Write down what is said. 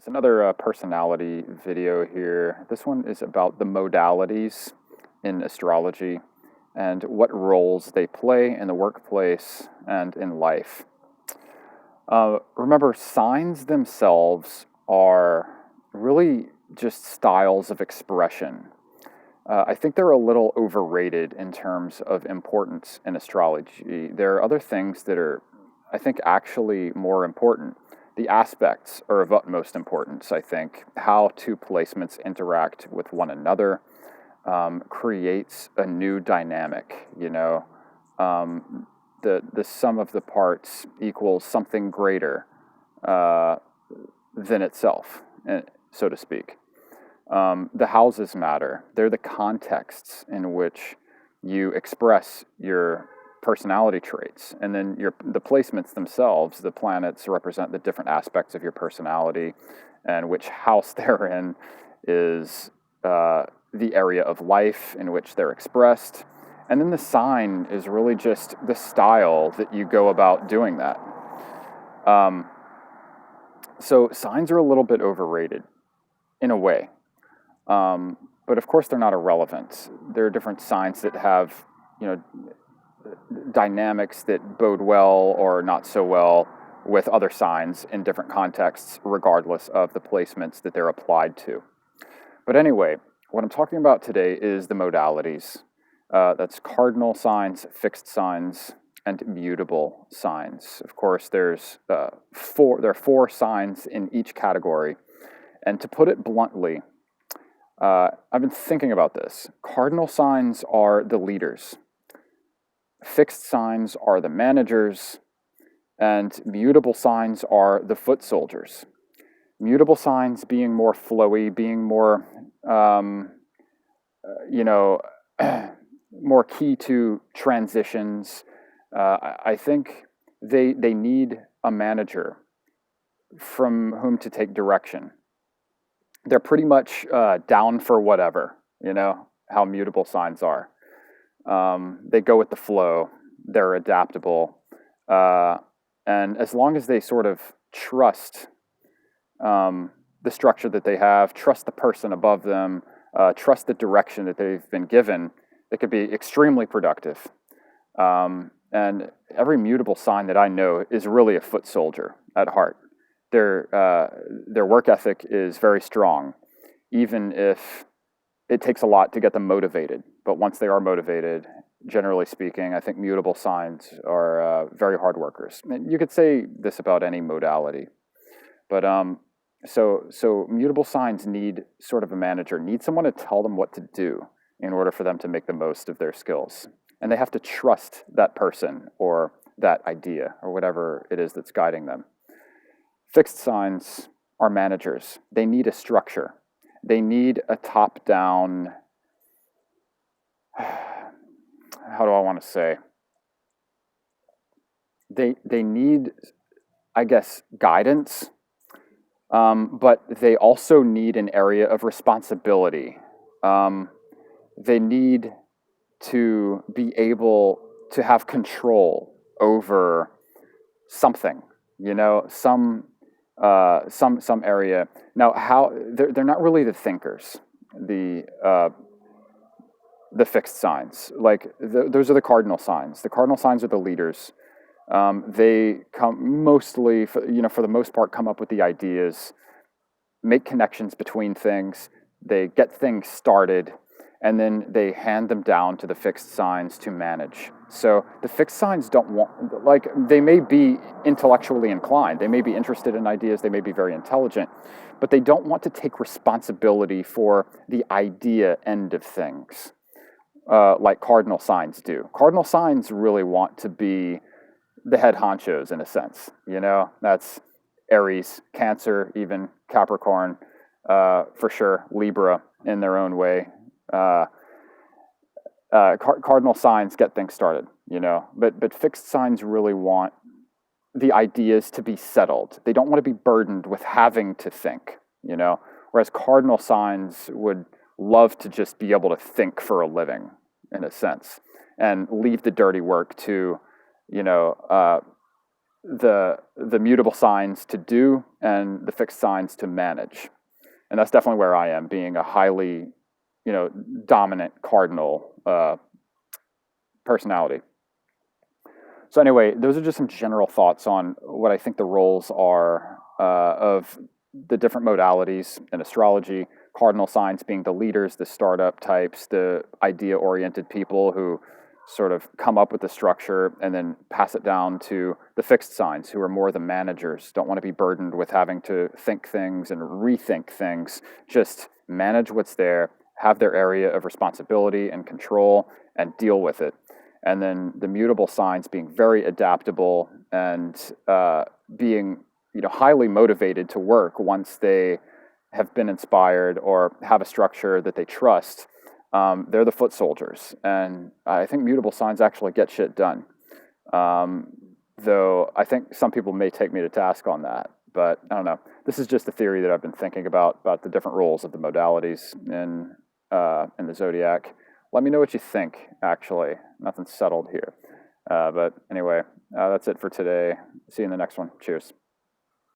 It's another personality video here. This one is about the modalities in astrology and what roles they play in the workplace and in life. Remember, signs themselves are really just styles of expression. I think they're a little overrated in terms of importance in astrology. There are other things that are, I think, actually more important. The aspects are of utmost importance, I think. How two placements interact with one another creates a new dynamic, the sum of the parts equals something greater than itself, so to speak. The houses matter. They're the contexts in which you express your personality traits. And then the placements themselves, the planets represent the different aspects of your personality, and which house they're in is the area of life in which they're expressed. And then the sign is really just the style that you go about doing that. So signs are a little bit overrated in a way. But of course, they're not irrelevant. There are different signs that have, dynamics that bode well or not so well with other signs in different contexts, regardless of the placements that they're applied to. But anyway, what I'm talking about today is the modalities. That's cardinal signs, fixed signs, and mutable signs. Of course, there are four signs in each category. And to put it bluntly, I've been thinking about this. Cardinal signs are the leaders. Fixed signs are the managers. And mutable signs are the foot soldiers. Mutable signs being more flowy, being more, more key to transitions. I think they need a manager from whom to take direction. They're pretty much down for whatever, how mutable signs are. They go with the flow. They're adaptable. And as long as they sort of trust the structure that they have, trust the person above them, trust the direction that they've been given, they could be extremely productive. And every mutable sign that I know is really a foot soldier at heart. Their work ethic is very strong, even if it takes a lot to get them motivated. But once they are motivated, generally speaking, I think mutable signs are very hard workers. And you could say this about any modality, but so mutable signs need sort of a manager, need someone to tell them what to do in order for them to make the most of their skills. And they have to trust that person or that idea or whatever it is that's guiding them. Fixed signs are managers. They need a structure. They need a top-down, how do I want to say? They need, I guess, guidance, but they also need an area of responsibility. They need to be able to have control over something, some area. Now, how they're not really the thinkers, the fixed signs. Like those are the cardinal signs. The cardinal signs are the leaders. They come mostly, for the most part, come up with the ideas, make connections between things. They get things started, and then they hand them down to the fixed signs to manage. So the fixed signs don't want, they may be intellectually inclined, they may be interested in ideas, they may be very intelligent, but they don't want to take responsibility for the idea end of things, like cardinal signs do. Cardinal signs really want to be the head honchos in a sense, that's Aries, Cancer, even Capricorn, for sure, Libra in their own way. Cardinal signs get things started, but fixed signs really want the ideas to be settled. They don't want to be burdened with having to think, whereas cardinal signs would love to just be able to think for a living, in a sense, and leave the dirty work to, the mutable signs to do and the fixed signs to manage. And that's definitely where I am, being a highly, dominant cardinal personality. So anyway, those are just some general thoughts on what I think the roles are of the different modalities in astrology. Cardinal signs being the leaders, the startup types, the idea-oriented people who sort of come up with the structure and then pass it down to the fixed signs, who are more the managers, don't want to be burdened with having to think things and rethink things. Just manage what's there, have their area of responsibility and control, and deal with it. And then the mutable signs being very adaptable and being highly motivated to work once they have been inspired or have a structure that they trust. They're the foot soldiers, and I think mutable signs actually get shit done. Though I think some people may take me to task on that, but I don't know. This is just a theory that I've been thinking about the different roles of the modalities in the zodiac. Let me know what you think. Actually, nothing's settled here, but anyway, that's it for today. See you in the next one. Cheers.